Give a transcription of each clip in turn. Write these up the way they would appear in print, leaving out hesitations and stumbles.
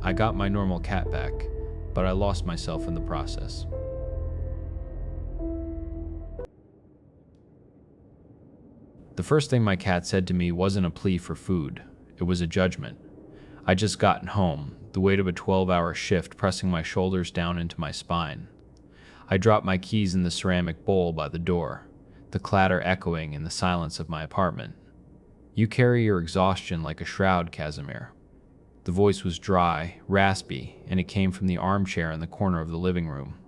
I got my normal cat back, but I lost myself in the process. The first thing my cat said to me wasn't a plea for food, it was a judgment. I'd just gotten home, the weight of a 12-hour shift pressing my shoulders down into my spine. I dropped my keys in the ceramic bowl by the door, the clatter echoing in the silence of my apartment. You carry your exhaustion like a shroud, Casimir. The voice was dry, raspy, and it came from the armchair in the corner of the living room.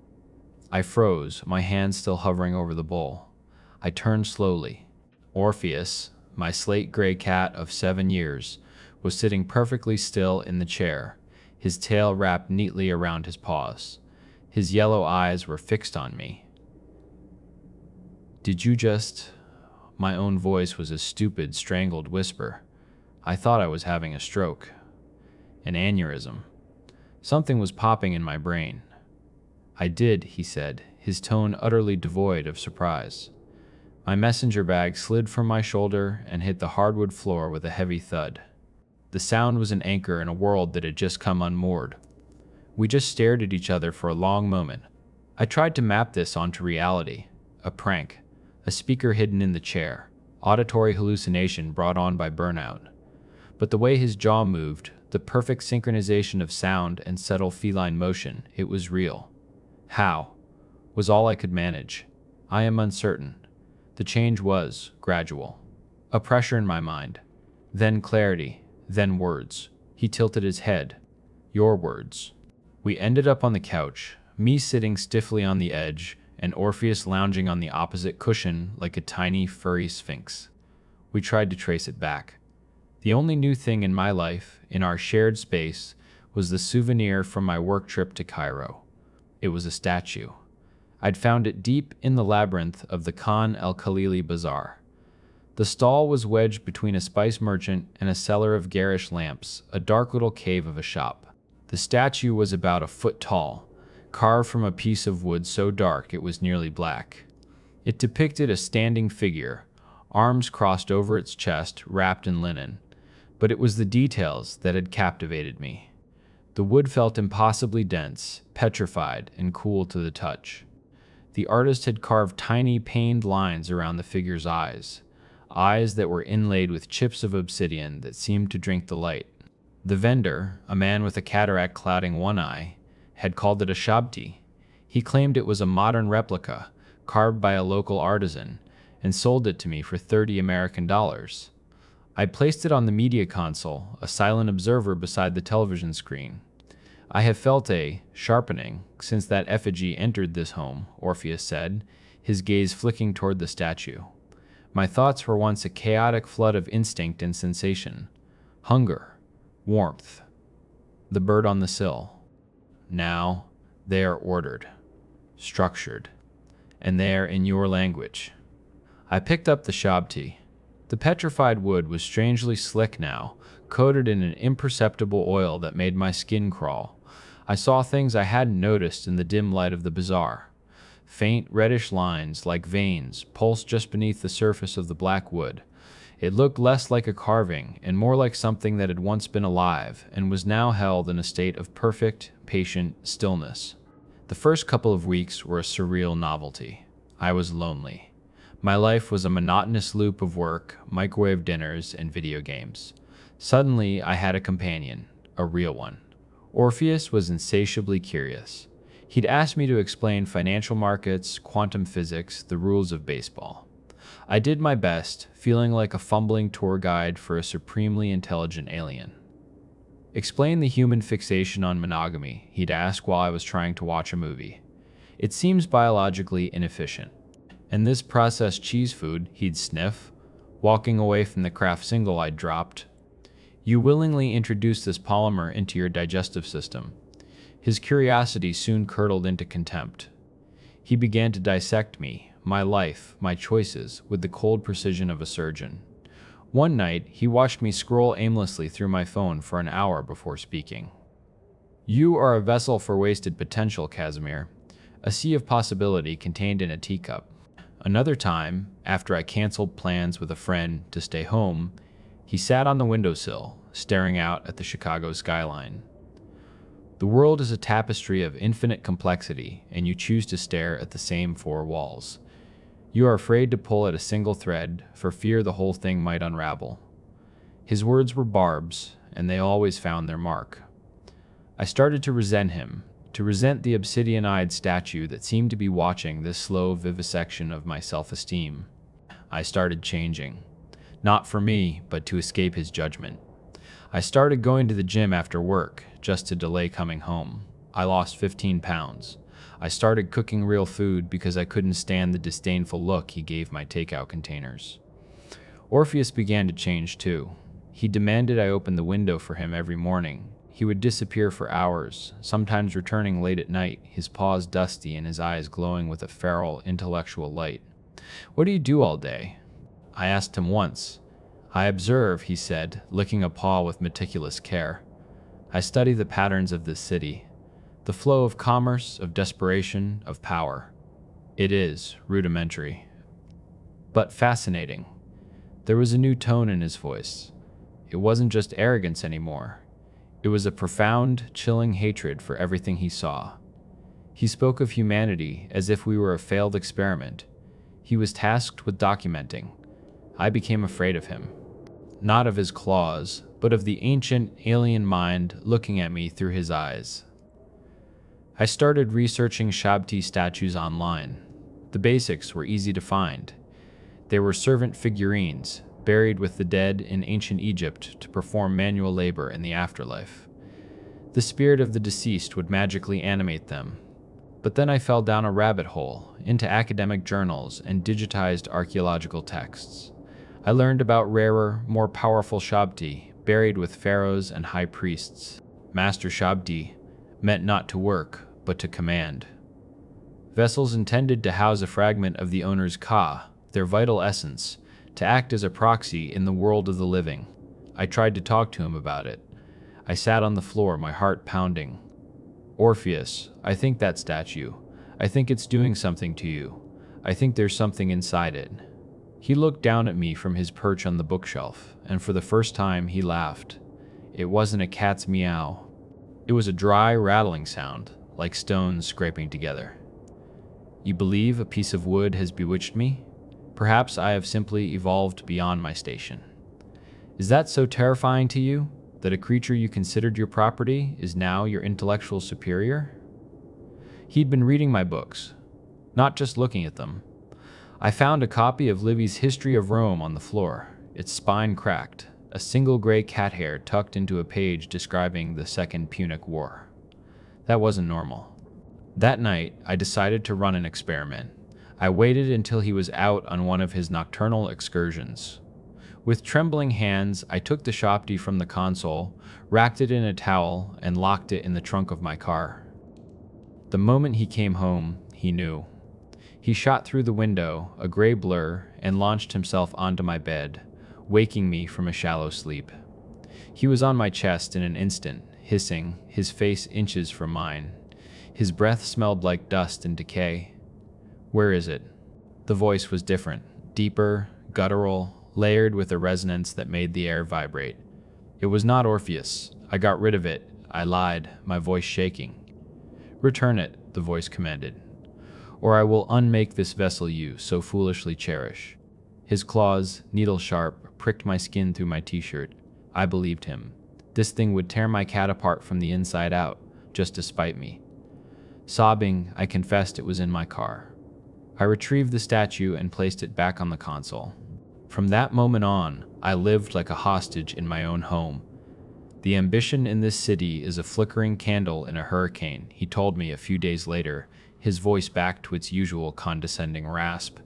I froze, my hands still hovering over the bowl. I turned slowly. Orpheus, my slate gray cat of 7 years, was sitting perfectly still in the chair, his tail wrapped neatly around his paws. His yellow eyes were fixed on me. "Did you just—" My own voice was a stupid, strangled whisper. I thought I was having a stroke. An aneurysm. Something was popping in my brain. "I did," he said, his tone utterly devoid of surprise. My messenger bag slid from my shoulder and hit the hardwood floor with a heavy thud. The sound was an anchor in a world that had just come unmoored. We just stared at each other for a long moment. I tried to map this onto reality. A prank. A speaker hidden in the chair. Auditory hallucination brought on by burnout. But the way his jaw moved, the perfect synchronization of sound and subtle feline motion, it was real. How? Was all I could manage. I am uncertain. The change was gradual. A pressure in my mind. Then clarity. Then words. He tilted his head. Your words. We ended up on the couch, me sitting stiffly on the edge, and Orpheus lounging on the opposite cushion like a tiny, furry sphinx. We tried to trace it back. The only new thing in my life, in our shared space, was the souvenir from my work trip to Cairo. It was a statue. I'd found it deep in the labyrinth of the Khan el-Khalili bazaar. The stall was wedged between a spice merchant and a seller of garish lamps, a dark little cave of a shop. The statue was about a foot tall, carved from a piece of wood so dark it was nearly black. It depicted a standing figure, arms crossed over its chest, wrapped in linen. But it was the details that had captivated me. The wood felt impossibly dense, petrified, and cool to the touch. The artist had carved tiny, pained lines around the figure's eyes that were inlaid with chips of obsidian that seemed to drink the light. The vendor, a man with a cataract clouding one eye, had called it a Shabti. He claimed it was a modern replica, carved by a local artisan, and sold it to me for $30 American. I placed it on the media console, a silent observer beside the television screen. I have felt a sharpening since that effigy entered this home, Orpheus said, his gaze flicking toward the statue. My thoughts were once a chaotic flood of instinct and sensation. Hunger. Warmth. The bird on the sill. Now, they are ordered. Structured. And they are in your language. I picked up the Shabti. The petrified wood was strangely slick now, coated in an imperceptible oil that made my skin crawl. I saw things I hadn't noticed in the dim light of the bazaar. Faint reddish lines, like veins, pulsed just beneath the surface of the black wood. It looked less like a carving and more like something that had once been alive and was now held in a state of perfect, patient stillness. The first couple of weeks were a surreal novelty. I was lonely. My life was a monotonous loop of work, microwave dinners, and video games. Suddenly, I had a companion, a real one. Orpheus was insatiably curious. He'd asked me to explain financial markets, quantum physics, the rules of baseball. I did my best, feeling like a fumbling tour guide for a supremely intelligent alien. Explain the human fixation on monogamy, he'd ask while I was trying to watch a movie. It seems biologically inefficient. And this processed cheese food, he'd sniff, walking away from the Kraft single I'd dropped. You willingly introduce this polymer into your digestive system. His curiosity soon curdled into contempt. He began to dissect me, my life, my choices, with the cold precision of a surgeon. One night, he watched me scroll aimlessly through my phone for an hour before speaking. You are a vessel for wasted potential, Casimir, a sea of possibility contained in a teacup. Another time, after I canceled plans with a friend to stay home, he sat on the windowsill, staring out at the Chicago skyline. The world is a tapestry of infinite complexity, and you choose to stare at the same four walls. You are afraid to pull at a single thread, for fear the whole thing might unravel. His words were barbs, and they always found their mark. I started to resent him, to resent the obsidian-eyed statue that seemed to be watching this slow vivisection of my self-esteem. I started changing. Not for me, but to escape his judgment. I started going to the gym after work, just to delay coming home. I lost 15 pounds. I started cooking real food because I couldn't stand the disdainful look he gave my takeout containers. Orpheus began to change too. He demanded I open the window for him every morning. He would disappear for hours, sometimes returning late at night, his paws dusty and his eyes glowing with a feral, intellectual light. "What do you do all day?" I asked him once. "I observe," he said, licking a paw with meticulous care. "I study the patterns of this city, the flow of commerce, of desperation, of power. It is rudimentary, but fascinating." There was a new tone in his voice. It wasn't just arrogance anymore. It was a profound, chilling hatred for everything he saw. He spoke of humanity as if we were a failed experiment. He was tasked with documenting. I became afraid of him. Not of his claws, but of the ancient, alien mind looking at me through his eyes. I started researching Shabti statues online. The basics were easy to find. They were servant figurines, buried with the dead in ancient Egypt to perform manual labor in the afterlife. The spirit of the deceased would magically animate them. But then I fell down a rabbit hole, into academic journals and digitized archaeological texts. I learned about rarer, more powerful Shabti, buried with pharaohs and high priests. Master Shabti meant not to work, but to command. Vessels intended to house a fragment of the owner's ka, their vital essence, to act as a proxy in the world of the living. I tried to talk to him about it. I sat on the floor, my heart pounding. "Orpheus, I think that statue. I think it's doing something to you. I think there's something inside it." He looked down at me from his perch on the bookshelf, and for the first time he laughed. It wasn't a cat's meow. It was a dry, rattling sound, like stones scraping together. "You believe a piece of wood has bewitched me? Perhaps I have simply evolved beyond my station. Is that so terrifying to you, that a creature you considered your property is now your intellectual superior?" He'd been reading my books, not just looking at them. I found a copy of Livy's History of Rome on the floor, its spine cracked, a single gray cat hair tucked into a page describing the Second Punic War. That wasn't normal. That night, I decided to run an experiment. I waited until he was out on one of his nocturnal excursions. With trembling hands, I took the Shabti from the console, wrapped it in a towel, and locked it in the trunk of my car. The moment he came home, he knew. He shot through the window, a gray blur, and launched himself onto my bed, waking me from a shallow sleep. He was on my chest in an instant, hissing, his face inches from mine. His breath smelled like dust and decay. "Where is it?" The voice was different, deeper, guttural, layered with a resonance that made the air vibrate. It was not Orpheus. I got rid of it. I lied, my voice shaking. "Return it," the voice commanded, "or I will unmake this vessel you so foolishly cherish." His claws, needle-sharp, pricked my skin through my t-shirt. I believed him. This thing would tear my cat apart from the inside out, just to spite me. Sobbing, I confessed it was in my car. I retrieved the statue and placed it back on the console. From that moment on, I lived like a hostage in my own home. "The ambition in this city is a flickering candle in a hurricane," he told me a few days later, his voice back to its usual condescending rasp.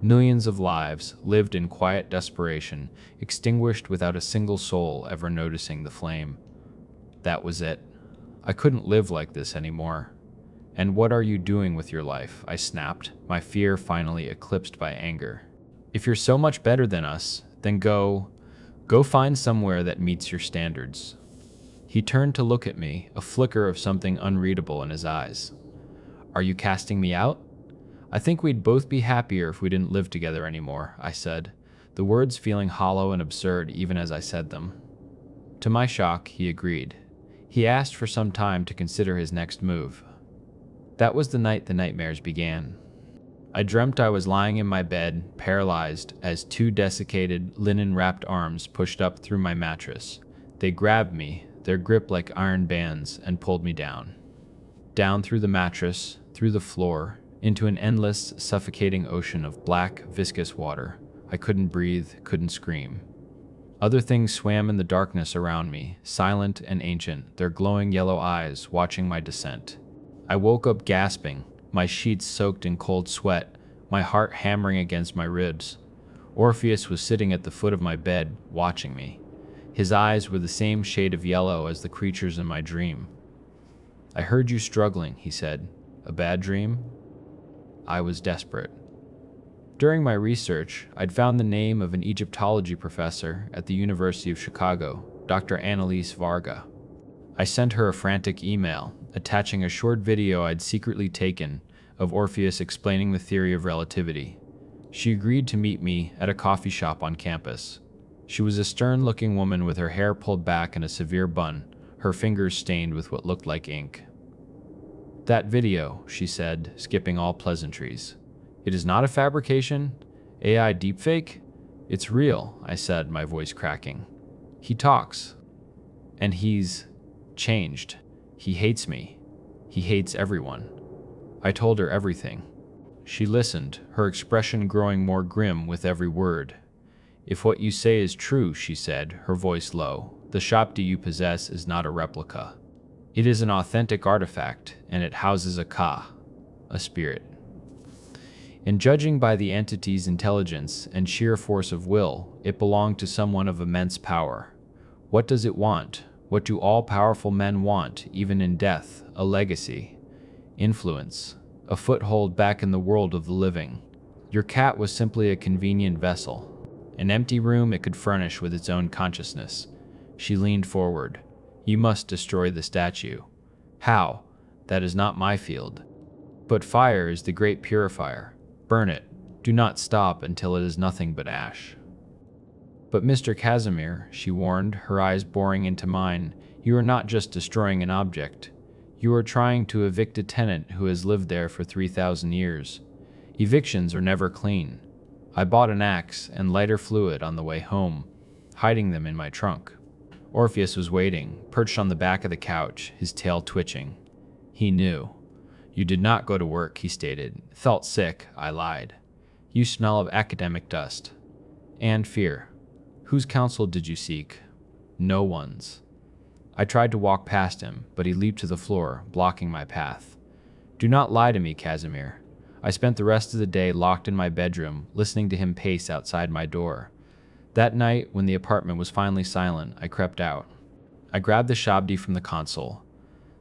Millions of lives lived in quiet desperation, extinguished without a single soul ever noticing the flame. That was it. I couldn't live like this anymore. "And what are you doing with your life?" I snapped, my fear finally eclipsed by anger. "If you're so much better than us, then go find somewhere that meets your standards." He turned to look at me, a flicker of something unreadable in his eyes. "Are you casting me out?" "I think we'd both be happier if we didn't live together anymore," I said, the words feeling hollow and absurd even as I said them. To my shock, he agreed. He asked for some time to consider his next move. That was the night the nightmares began. I dreamt I was lying in my bed, paralyzed, as two desiccated, linen-wrapped arms pushed up through my mattress. They grabbed me, their grip like iron bands, and pulled me down. Down through the mattress, through the floor, into an endless, suffocating ocean of black, viscous water. I couldn't breathe, couldn't scream. Other things swam in the darkness around me, silent and ancient, their glowing yellow eyes watching my descent. I woke up gasping, my sheets soaked in cold sweat, my heart hammering against my ribs. Orpheus was sitting at the foot of my bed, watching me. His eyes were the same shade of yellow as the creatures in my dream. "I heard you struggling," he said. "A bad dream?" I was desperate. During my research, I'd found the name of an Egyptology professor at the University of Chicago, Dr. Annalise Varga. I sent her a frantic email, attaching a short video I'd secretly taken of Orpheus explaining the theory of relativity. She agreed to meet me at a coffee shop on campus. She was a stern-looking woman with her hair pulled back in a severe bun, her fingers stained with what looked like ink. "That video," she said, skipping all pleasantries. "It is not a fabrication? AI deepfake?" "It's real," I said, my voice cracking. "He talks. And he's changed. He hates me. He hates everyone." I told her everything. She listened, her expression growing more grim with every word. "If what you say is true," she said, her voice low, "the Shabti you possess is not a replica. It is an authentic artifact, and it houses a Ka, a spirit. And judging by the entity's intelligence and sheer force of will, it belonged to someone of immense power. What does it want? What do all-powerful men want, even in death? A legacy, influence, a foothold back in the world of the living. Your cat was simply a convenient vessel, an empty room it could furnish with its own consciousness." She leaned forward. "You must destroy the statue." "How? That is not my field." "But fire is the great purifier. Burn it. Do not stop until it is nothing but ash." "But Mr. Casimir," she warned, her eyes boring into mine, "you are not just destroying an object. You are trying to evict a tenant who has lived there for 3,000 years. Evictions are never clean. I bought an axe and lighter fluid on the way home, hiding them in my trunk." Orpheus was waiting, perched on the back of the couch, his tail twitching. He knew. "You did not go to work," he stated. "Felt sick," I lied. "You smell of academic dust. And fear. Whose counsel did you seek?" "No one's." I tried to walk past him, but he leaped to the floor, blocking my path. "Do not lie to me, Casimir." I spent the rest of the day locked in my bedroom, listening to him pace outside my door. That night, when the apartment was finally silent, I crept out. I grabbed the Shabdi from the console.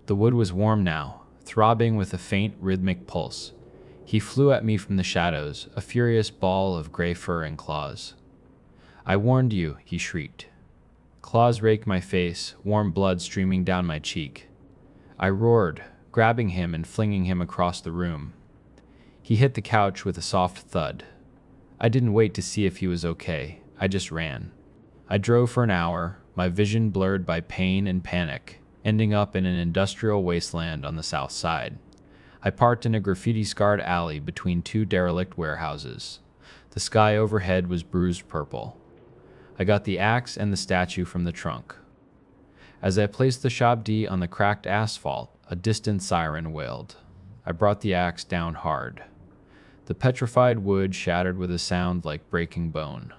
The wood was warm now, throbbing with a faint, rhythmic pulse. He flew at me from the shadows, a furious ball of gray fur and claws. "I warned you," he shrieked. Claws raked my face, warm blood streaming down my cheek. I roared, grabbing him and flinging him across the room. He hit the couch with a soft thud. I didn't wait to see if he was okay. I just ran. I drove for an hour, my vision blurred by pain and panic, ending up in an industrial wasteland on the south side. I parked in a graffiti-scarred alley between two derelict warehouses. The sky overhead was bruised purple. I got the axe and the statue from the trunk. As I placed the Shabdi on the cracked asphalt, a distant siren wailed. I brought the axe down hard. The petrified wood shattered with a sound like breaking bone.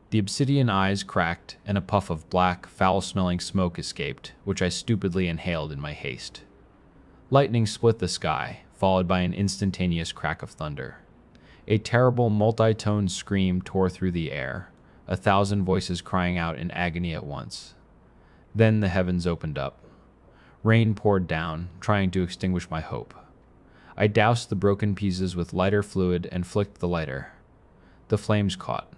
The obsidian eyes cracked, and a puff of black, foul-smelling smoke escaped, which I stupidly inhaled in my haste. Lightning split the sky, followed by an instantaneous crack of thunder. A terrible, multi-toned scream tore through the air, 1,000 voices crying out in agony at once. Then the heavens opened up. Rain poured down, trying to extinguish my hope. I doused the broken pieces with lighter fluid and flicked the lighter. The flames caught.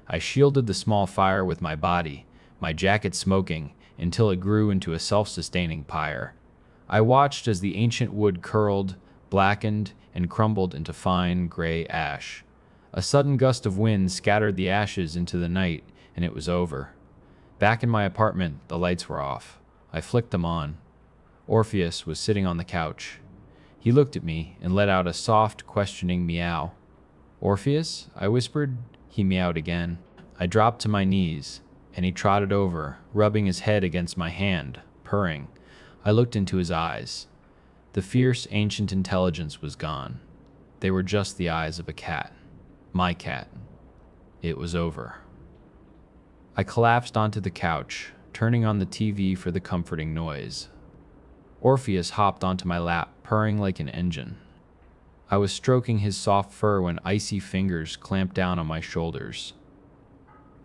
I shielded the small fire with my body, my jacket smoking, until it grew into a self-sustaining pyre. I watched as the ancient wood curled, blackened, and crumbled into fine, gray ash. A sudden gust of wind scattered the ashes into the night, and it was over. Back in my apartment, the lights were off. I flicked them on. Orpheus was sitting on the couch. He looked at me and let out a soft, questioning meow. "Orpheus?" I whispered. He meowed again. I dropped to my knees, and he trotted over, rubbing his head against my hand, purring. I looked into his eyes. The fierce, ancient intelligence was gone. They were just the eyes of a cat. My cat. It was over. I collapsed onto the couch, turning on the TV for the comforting noise. Orpheus hopped onto my lap, purring like an engine. I was stroking his soft fur when icy fingers clamped down on my shoulders.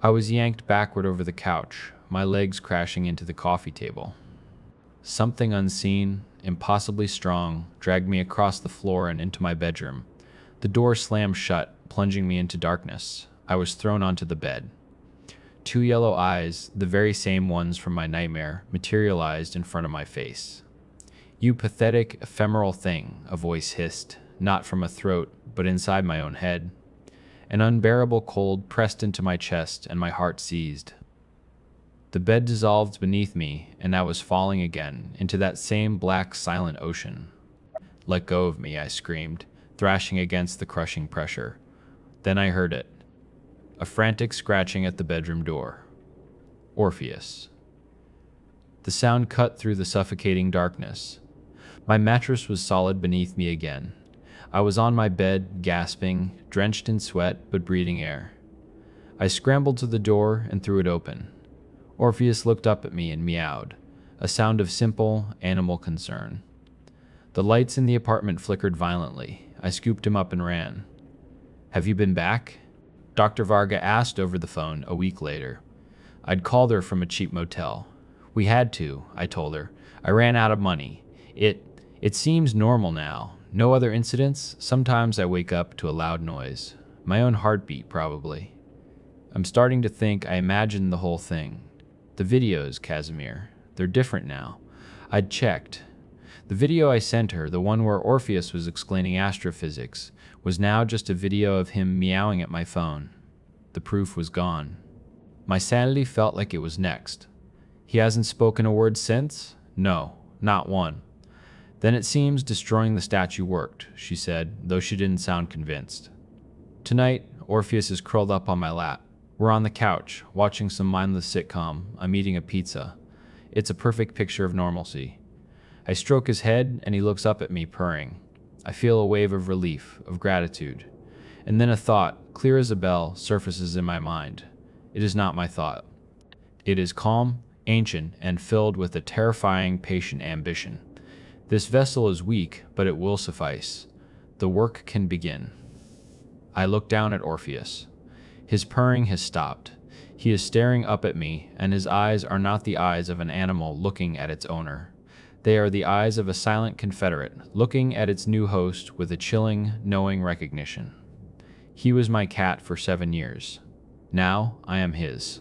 I was yanked backward over the couch, my legs crashing into the coffee table. Something unseen, impossibly strong, dragged me across the floor and into my bedroom. The door slammed shut, plunging me into darkness. I was thrown onto the bed. Two yellow eyes, the very same ones from my nightmare, materialized in front of my face. "You pathetic, ephemeral thing," a voice hissed, not from a throat, but inside my own head. An unbearable cold pressed into my chest, and my heart seized. The bed dissolved beneath me, and I was falling again into that same black, silent ocean. "Let go of me," I screamed, thrashing against the crushing pressure. Then I heard it. A frantic scratching at the bedroom door. Orpheus. The sound cut through the suffocating darkness. My mattress was solid beneath me again. I was on my bed, gasping, drenched in sweat, but breathing air. I scrambled to the door and threw it open. Orpheus looked up at me and meowed, a sound of simple, animal concern. The lights in the apartment flickered violently. I scooped him up and ran. "Have you been back?" Dr. Varga asked over the phone a week later. I'd called her from a cheap motel. "We had to," I told her. "I ran out of money. It seems normal now. No other incidents. Sometimes I wake up to a loud noise. My own heartbeat, probably. I'm starting to think I imagined the whole thing. The videos, Casimir, they're different now." I'd checked. The video I sent her, the one where Orpheus was explaining astrophysics, was now just a video of him meowing at my phone. The proof was gone. My sanity felt like it was next. "He hasn't spoken a word since?" "No, not one." "Then it seems destroying the statue worked," she said, though she didn't sound convinced. Tonight, Orpheus is curled up on my lap. We're on the couch, watching some mindless sitcom. I'm eating a pizza. It's a perfect picture of normalcy. I stroke his head, and he looks up at me, purring. I feel a wave of relief, of gratitude. And then a thought, clear as a bell, surfaces in my mind. It is not my thought. It is calm, ancient, and filled with a terrifying, patient ambition. This vessel is weak, but it will suffice. The work can begin. I look down at Orpheus. His purring has stopped. He is staring up at me, and his eyes are not the eyes of an animal looking at its owner. They are the eyes of a silent confederate, looking at its new host with a chilling, knowing recognition. He was my cat for 7 years. Now I am his.